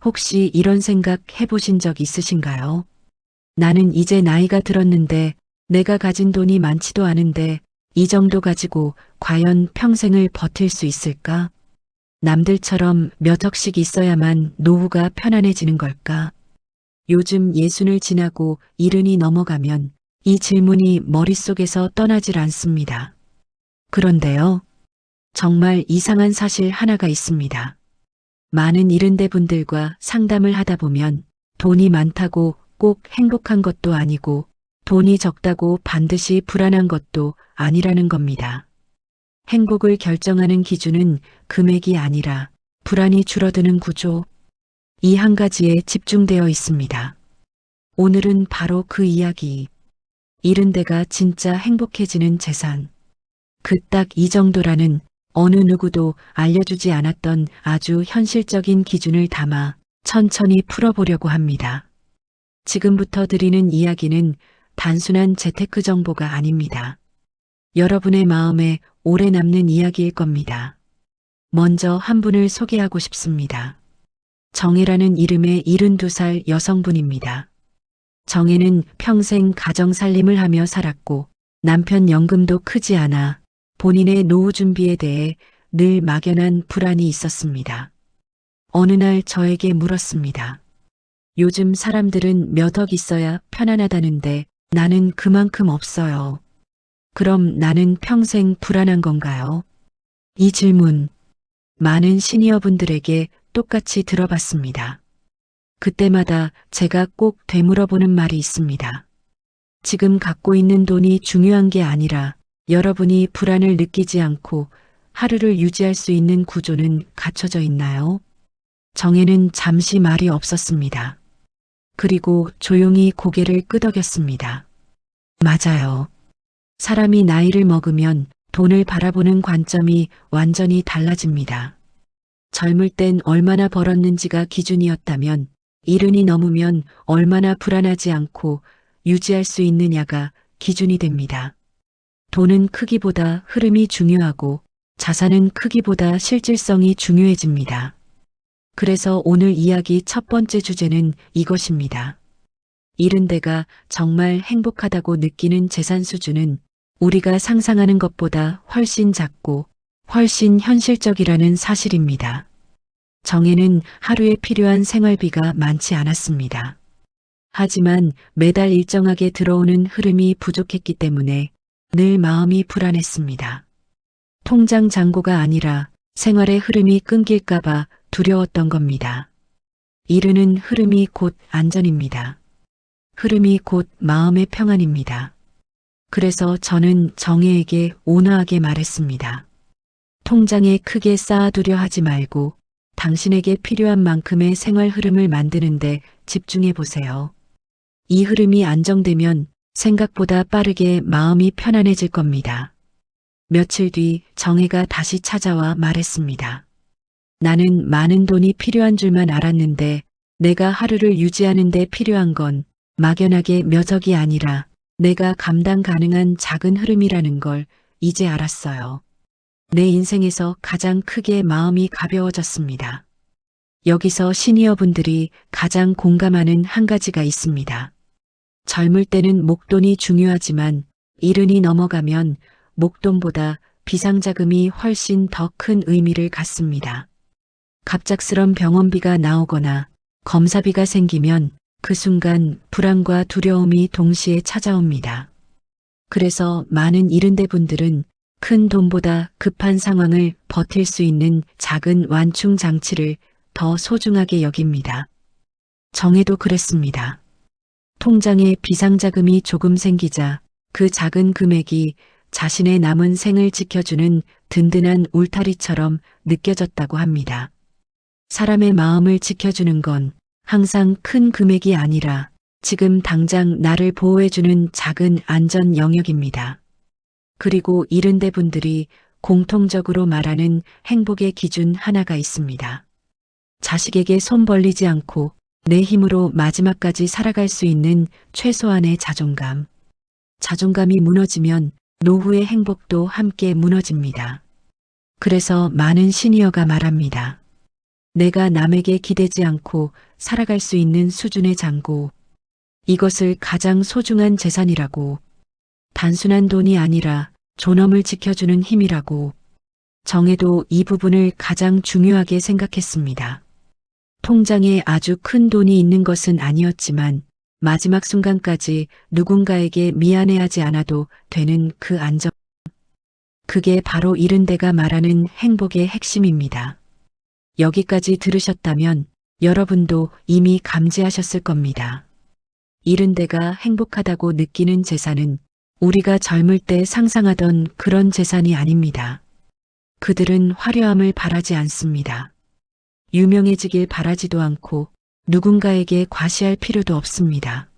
혹시 이런 생각 해보신 적 있으신가요? 나는 이제 나이가 들었는데 내가 가진 돈이 많지도 않은데 이 정도 가지고 과연 평생을 버틸 수 있을까? 남들처럼 몇 억씩 있어야만 노후가 편안해지는 걸까? 요즘 예순을 지나고 이른이 넘어가면 이 질문이 머릿속에서 떠나질 않습니다. 그런데요, 정말 이상한 사실 하나가 있습니다. 많은 이른대 분들과 상담을 하다 보면 돈이 많다고 꼭 행복한 것도 아니고 돈이 적다고 반드시 불안한 것도 아니라는 겁니다. 행복을 결정하는 기준은 금액이 아니라 불안이 줄어드는 구조, 이 한 가지에 집중되어 있습니다. 오늘은 바로 그 이야기, 이른 데가 진짜 행복해지는 재산, 그 딱 이 정도라는 어느 누구도 알려주지 않았던 아주 현실적인 기준을 담아 천천히 풀어보려고 합니다. 지금부터 드리는 이야기는 단순한 재테크 정보가 아닙니다. 여러분의 마음에 오래 남는 이야기일 겁니다. 먼저 한 분을 소개하고 싶습니다. 정혜라는 이름의 72살 여성분입니다. 정혜는 평생 가정 살림을 하며 살았고 남편 연금도 크지 않아 본인의 노후 준비에 대해 늘 막연한 불안이 있었습니다. 어느 날 저에게 물었습니다. 요즘 사람들은 몇 억 있어야 편안하다는데 나는 그만큼 없어요. 그럼 나는 평생 불안한 건가요? 이 질문, 많은 시니어분들에게 똑같이 들어봤습니다. 그때마다 제가 꼭 되물어보는 말이 있습니다. 지금 갖고 있는 돈이 중요한 게 아니라 여러분이 불안을 느끼지 않고 하루를 유지할 수 있는 구조는 갖춰져 있나요? 정혜는 잠시 말이 없었습니다. 그리고 조용히 고개를 끄덕였습니다. 맞아요. 사람이 나이를 먹으면 돈을 바라보는 관점이 완전히 달라집니다. 젊을 땐 얼마나 벌었는지가 기준이었다면 이른이 넘으면 얼마나 불안하지 않고 유지할 수 있느냐가 기준이 됩니다. 돈은 크기보다 흐름이 중요하고 자산은 크기보다 실질성이 중요해집니다. 그래서 오늘 이야기 첫 번째 주제는 이것입니다. 이른 데가 정말 행복하다고 느끼는 재산 수준은 우리가 상상하는 것보다 훨씬 작고 훨씬 현실적이라는 사실입니다. 정혜는 하루에 필요한 생활비가 많지 않았습니다. 하지만 매달 일정하게 들어오는 흐름이 부족했기 때문에 늘 마음이 불안했습니다. 통장 잔고가 아니라 생활의 흐름이 끊길까봐 두려웠던 겁니다. 이르는 흐름이 곧 안전입니다. 흐름이 곧 마음의 평안입니다. 그래서 저는 정혜에게 온화하게 말했습니다. 통장에 크게 쌓아두려 하지 말고 당신에게 필요한 만큼의 생활 흐름을 만드는데 집중해 보세요. 이 흐름이 안정되면 생각보다 빠르게 마음이 편안해질 겁니다. 며칠 뒤 정혜가 다시 찾아와 말했습니다. 나는 많은 돈이 필요한 줄만 알았는데 내가 하루를 유지하는 데 필요한 건 막연하게 몇 억이 아니라 내가 감당 가능한 작은 흐름이라는 걸 이제 알았어요. 내 인생에서 가장 크게 마음이 가벼워졌습니다. 여기서 시니어분들이 가장 공감하는 한 가지가 있습니다. 젊을 때는 목돈이 중요하지만 이른이 넘어가면 목돈보다 비상자금이 훨씬 더 큰 의미를 갖습니다. 갑작스런 병원비가 나오거나 검사비가 생기면 그 순간 불안과 두려움이 동시에 찾아옵니다. 그래서 많은 이른대 분들은 큰 돈보다 급한 상황을 버틸 수 있는 작은 완충 장치를 더 소중하게 여깁니다. 정혜도 그랬습니다. 통장에 비상자금이 조금 생기자 그 작은 금액이 자신의 남은 생을 지켜주는 든든한 울타리처럼 느껴졌다고 합니다. 사람의 마음을 지켜주는 건 항상 큰 금액이 아니라 지금 당장 나를 보호해주는 작은 안전 영역입니다. 그리고 이른대 분들이 공통적으로 말하는 행복의 기준 하나가 있습니다. 자식에게 손 벌리지 않고 내 힘으로 마지막까지 살아갈 수 있는 최소한의 자존감. 자존감이 무너지면 노후의 행복도 함께 무너집니다. 그래서 많은 시니어가 말합니다. 내가 남에게 기대지 않고 살아갈 수 있는 수준의 잔고. 이것을 가장 소중한 재산이라고. 단순한 돈이 아니라 존엄을 지켜주는 힘이라고. 정혜도 이 부분을 가장 중요하게 생각했습니다. 통장에 아주 큰 돈이 있는 것은 아니었지만 마지막 순간까지 누군가에게 미안해하지 않아도 되는 그 안정. 그게 바로 이른 데가 말하는 행복의 핵심입니다. 여기까지 들으셨다면 여러분도 이미 감지하셨을 겁니다. 이른 데가 행복하다고 느끼는 재산은 우리가 젊을 때 상상하던 그런 재산이 아닙니다. 그들은 화려함을 바라지 않습니다. 유명해지길 바라지도 않고 누군가에게 과시할 필요도 없습니다.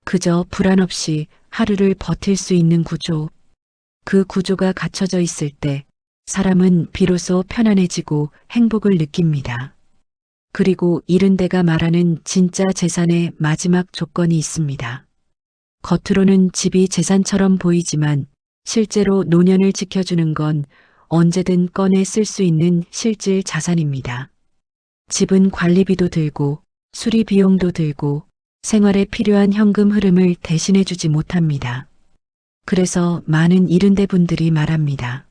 그저 불안 없이 하루를 버틸 수 있는 구조. 그 구조가 갖춰져 있을 때 사람은 비로소 편안해지고 행복을 느낍니다. 그리고 이른 데가 말하는 진짜 재산의 마지막 조건이 있습니다. 겉으로는 집이 재산처럼 보이지만 실제로 노년을 지켜주는 건 언제든 꺼내 쓸 수 있는 실질 자산입니다. 집은 관리비도 들고 수리 비용도 들고 생활에 필요한 현금 흐름을 대신해 주지 못합니다. 그래서 많은 이른데 분들이 말합니다.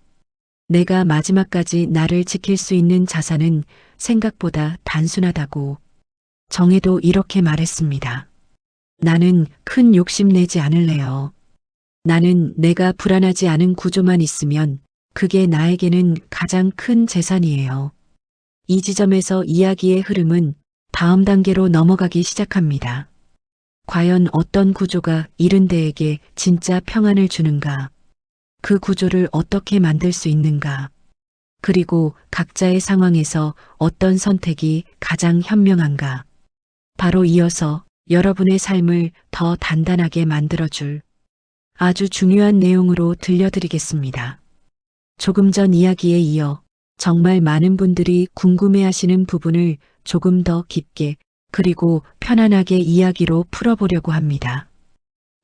내가 마지막까지 나를 지킬 수 있는 자산은 생각보다 단순하다고. 정혜도 이렇게 말했습니다. 나는 큰 욕심 내지 않을래요. 나는 내가 불안하지 않은 구조만 있으면 그게 나에게는 가장 큰 재산이에요. 이 지점에서 이야기의 흐름은 다음 단계로 넘어가기 시작합니다. 과연 어떤 구조가 이른 데에게 진짜 평안을 주는가? 그 구조를 어떻게 만들 수 있는가? 그리고 각자의 상황에서 어떤 선택이 가장 현명한가? 바로 이어서 여러분의 삶을 더 단단하게 만들어줄 아주 중요한 내용으로 들려드리겠습니다. 조금 전 이야기에 이어 정말 많은 분들이 궁금해하시는 부분을 조금 더 깊게 그리고 편안하게 이야기로 풀어보려고 합니다.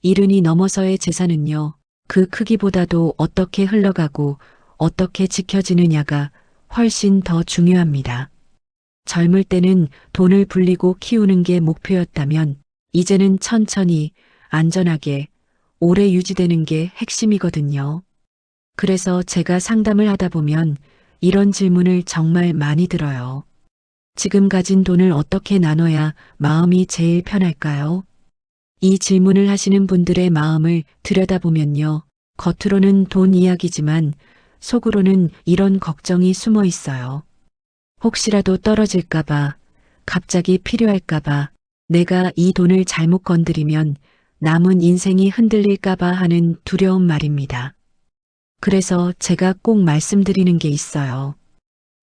이른이 넘어서의 재산은요, 그 크기보다도 어떻게 흘러가고 어떻게 지켜지느냐가 훨씬 더 중요합니다. 젊을 때는 돈을 불리고 키우는 게 목표였다면 이제는 천천히 안전하게 오래 유지되는 게 핵심이거든요. 그래서 제가 상담을 하다 보면 이런 질문을 정말 많이 들어요. 지금 가진 돈을 어떻게 나눠야 마음이 제일 편할까요? 이 질문을 하시는 분들의 마음을 들여다보면요. 겉으로는 돈 이야기지만 속으로는 이런 걱정이 숨어 있어요. 혹시라도 떨어질까봐, 갑자기 필요할까봐, 내가 이 돈을 잘못 건드리면 남은 인생이 흔들릴까봐 하는 두려움 말입니다. 그래서 제가 꼭 말씀드리는 게 있어요.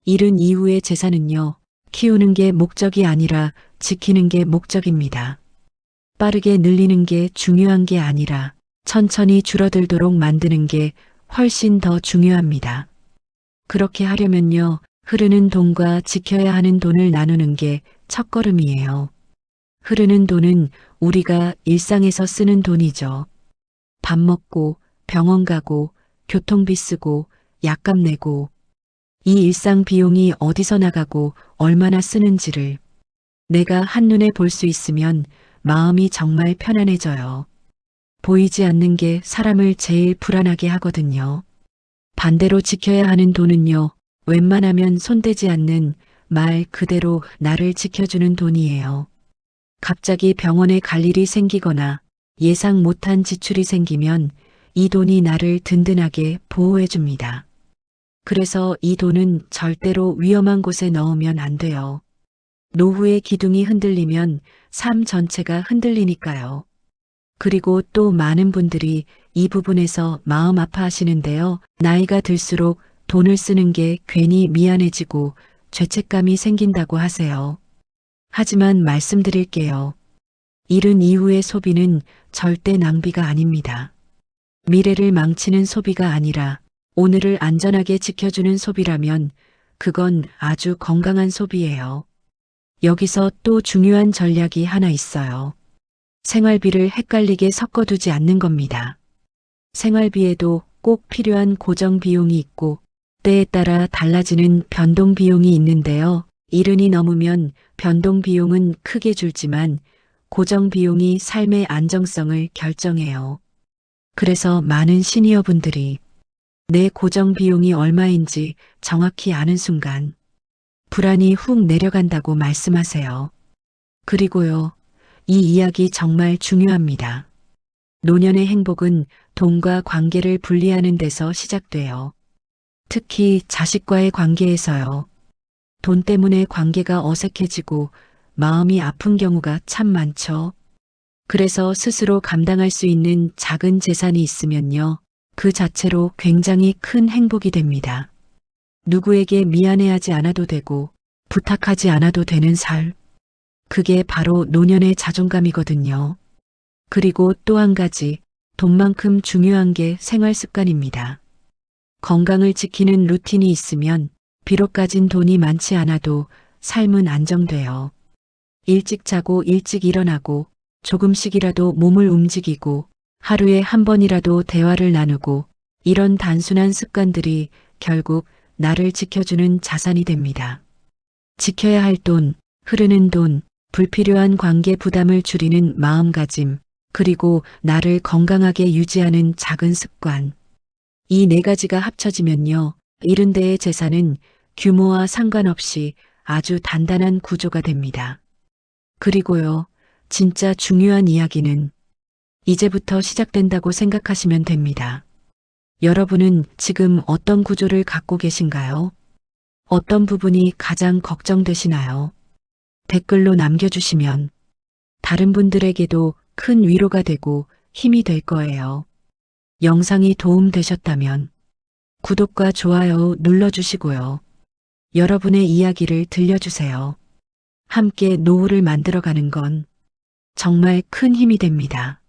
이른 이후의 재산은요, 키우는 게 목적이 아니라 지키는 게 목적입니다. 빠르게 늘리는 게 중요한 게 아니라 천천히 줄어들도록 만드는 게 훨씬 더 중요합니다. 그렇게 하려면요, 흐르는 돈과 지켜야 하는 돈을 나누는 게 첫걸음이에요. 흐르는 돈은 우리가 일상에서 쓰는 돈이죠. 밥 먹고, 병원 가고, 교통비 쓰고, 약값 내고, 이 일상 비용이 어디서 나가고 얼마나 쓰는지를 내가 한눈에 볼 수 있으면 마음이 정말 편안해져요. 보이지 않는 게 사람을 제일 불안하게 하거든요. 반대로 지켜야 하는 돈은요, 웬만하면 손대지 않는 말 그대로 나를 지켜주는 돈이에요. 갑자기 병원에 갈 일이 생기거나 예상 못한 지출이 생기면 이 돈이 나를 든든하게 보호해줍니다. 그래서 이 돈은 절대로 위험한 곳에 넣으면 안 돼요. 노후의 기둥이 흔들리면 삶 전체가 흔들리니까요. 그리고 또 많은 분들이 이 부분에서 마음 아파하시는데요. 나이가 들수록 돈을 쓰는 게 괜히 미안해지고 죄책감이 생긴다고 하세요. 하지만 말씀드릴게요. 이른 이후의 소비는 절대 낭비가 아닙니다. 미래를 망치는 소비가 아니라 오늘을 안전하게 지켜주는 소비라면 그건 아주 건강한 소비예요. 여기서 또 중요한 전략이 하나 있어요. 생활비를 헷갈리게 섞어두지 않는 겁니다. 생활비에도 꼭 필요한 고정 비용이 있고 때에 따라 달라지는 변동 비용이 있는데요. 이른이 넘으면 변동 비용은 크게 줄지만 고정 비용이 삶의 안정성을 결정해요. 그래서 많은 시니어분들이 내 고정 비용이 얼마인지 정확히 아는 순간 불안이 훅 내려간다고 말씀하세요. 그리고요, 이 이야기 정말 중요합니다. 노년의 행복은 돈과 관계를 분리하는 데서 시작돼요. 특히 자식과의 관계에서요. 돈 때문에 관계가 어색해지고 마음이 아픈 경우가 참 많죠. 그래서 스스로 감당할 수 있는 작은 재산이 있으면요. 그 자체로 굉장히 큰 행복이 됩니다. 누구에게 미안해하지 않아도 되고 부탁하지 않아도 되는 삶. 그게 바로 노년의 자존감이거든요. 그리고 또 한 가지, 돈만큼 중요한 게 생활 습관입니다. 건강을 지키는 루틴이 있으면 비록 가진 돈이 많지 않아도 삶은 안정돼요. 일찍 자고 일찍 일어나고 조금씩이라도 몸을 움직이고 하루에 한 번이라도 대화를 나누고 이런 단순한 습관들이 결국 나를 지켜주는 자산이 됩니다. 지켜야 할 돈, 흐르는 돈, 불필요한 관계 부담을 줄이는 마음가짐, 그리고 나를 건강하게 유지하는 작은 습관. 이 네 가지가 합쳐지면요. 이른 데의 재산은 규모와 상관없이 아주 단단한 구조가 됩니다. 그리고요, 진짜 중요한 이야기는 이제부터 시작된다고 생각하시면 됩니다. 여러분은 지금 어떤 구조를 갖고 계신가요? 어떤 부분이 가장 걱정되시나요? 댓글로 남겨주시면 다른 분들에게도 큰 위로가 되고 힘이 될 거예요. 영상이 도움되셨다면 구독과 좋아요 눌러주시고요. 여러분의 이야기를 들려주세요. 함께 노후를 만들어가는 건 정말 큰 힘이 됩니다.